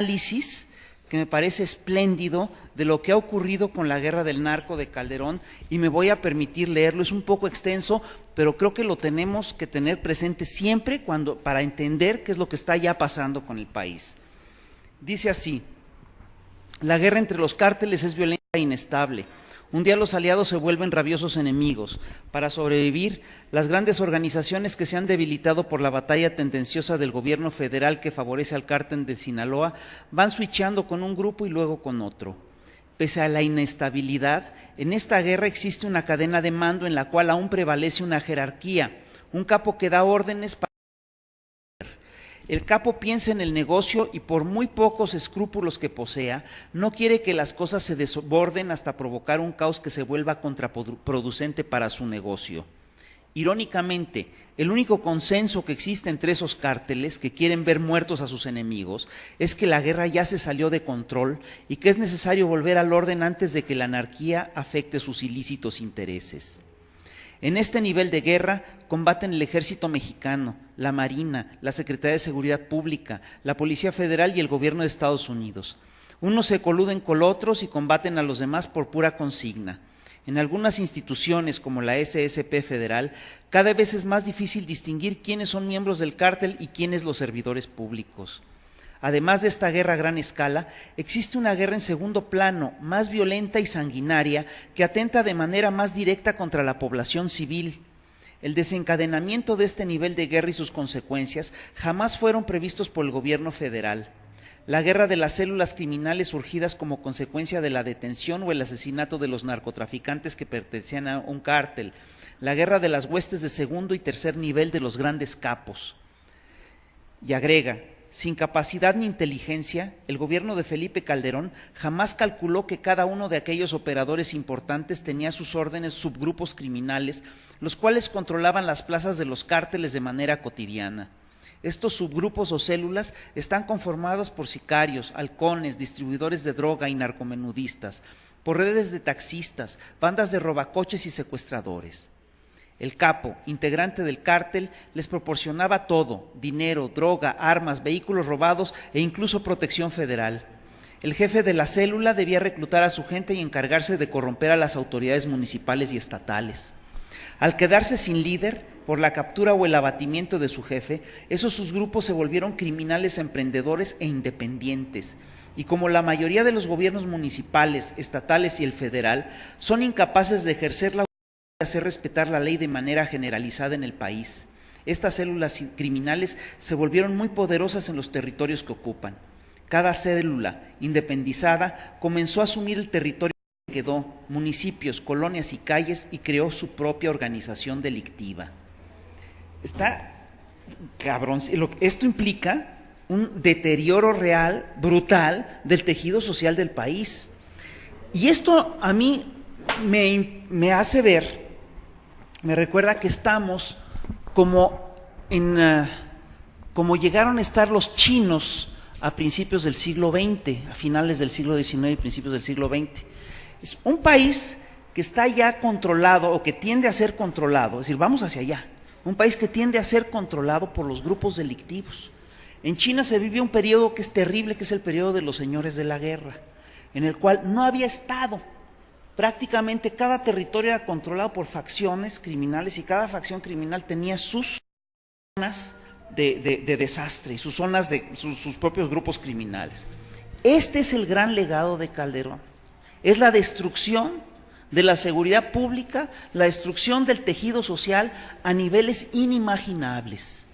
análisis que me parece espléndido de lo que ha ocurrido con la guerra del narco de Calderón, y me voy a permitir leerlo. Es un poco extenso, pero creo que lo tenemos que tener presente siempre para entender qué es lo que está ya pasando con el país. Dice así: la guerra entre los cárteles es violenta e inestable. Un día los aliados se vuelven rabiosos enemigos. Para sobrevivir, las grandes organizaciones que se han debilitado por la batalla tendenciosa del gobierno federal que favorece al cártel de Sinaloa van switchando con un grupo y luego con otro. Pese a la inestabilidad, en esta guerra existe una cadena de mando en la cual aún prevalece una jerarquía, un capo que da órdenes para... El capo piensa en el negocio y por muy pocos escrúpulos que posea, no quiere que las cosas se desborden hasta provocar un caos que se vuelva contraproducente para su negocio. Irónicamente, el único consenso que existe entre esos cárteles que quieren ver muertos a sus enemigos es que la guerra ya se salió de control y que es necesario volver al orden antes de que la anarquía afecte sus ilícitos intereses. En este nivel de guerra combaten el Ejército Mexicano, la Marina, la Secretaría de Seguridad Pública, la Policía Federal y el Gobierno de Estados Unidos. Unos se coluden con otros y combaten a los demás por pura consigna. En algunas instituciones, como la SSP Federal, cada vez es más difícil distinguir quiénes son miembros del cártel y quiénes los servidores públicos. Además de esta guerra a gran escala, existe una guerra en segundo plano, más violenta y sanguinaria, que atenta de manera más directa contra la población civil. El desencadenamiento de este nivel de guerra y sus consecuencias jamás fueron previstos por el gobierno federal. La guerra de las células criminales surgidas como consecuencia de la detención o el asesinato de los narcotraficantes que pertenecían a un cártel. La guerra de las huestes de segundo y tercer nivel de los grandes capos. Y agrega: sin capacidad ni inteligencia, el gobierno de Felipe Calderón jamás calculó que cada uno de aquellos operadores importantes tenía a sus órdenes subgrupos criminales, los cuales controlaban las plazas de los cárteles de manera cotidiana. Estos subgrupos o células están conformados por sicarios, halcones, distribuidores de droga y narcomenudistas, por redes de taxistas, bandas de robacoches y secuestradores. El capo, integrante del cártel, les proporcionaba todo: dinero, droga, armas, vehículos robados e incluso protección federal. El jefe de la célula debía reclutar a su gente y encargarse de corromper a las autoridades municipales y estatales. Al quedarse sin líder, por la captura o el abatimiento de su jefe, esos subgrupos se volvieron criminales emprendedores e independientes. Y como la mayoría de los gobiernos municipales, estatales y el federal, son incapaces de ejercer la hacer respetar la ley de manera generalizada en el país, estas células criminales se volvieron muy poderosas en los territorios que ocupan. Cada célula independizada comenzó a asumir el territorio que quedó, municipios, colonias y calles, y creó su propia organización delictiva. Está cabrón. Esto implica un deterioro real, brutal, del tejido social del país. Y esto a mí me hace ver, me recuerda que estamos como llegaron a estar los chinos a principios del siglo XX, a finales del siglo XIX y principios del siglo XX. Es un país que está ya controlado, o que tiende a ser controlado, es decir, vamos hacia allá, un país que tiende a ser controlado por los grupos delictivos. En China se vive un periodo que es terrible, que es el periodo de los señores de la guerra, en el cual no había Estado. Prácticamente cada territorio era controlado por facciones criminales, y cada facción criminal tenía sus zonas de desastre, sus zonas de sus propios grupos criminales. Este es el gran legado de Calderón: es la destrucción de la seguridad pública, la destrucción del tejido social a niveles inimaginables.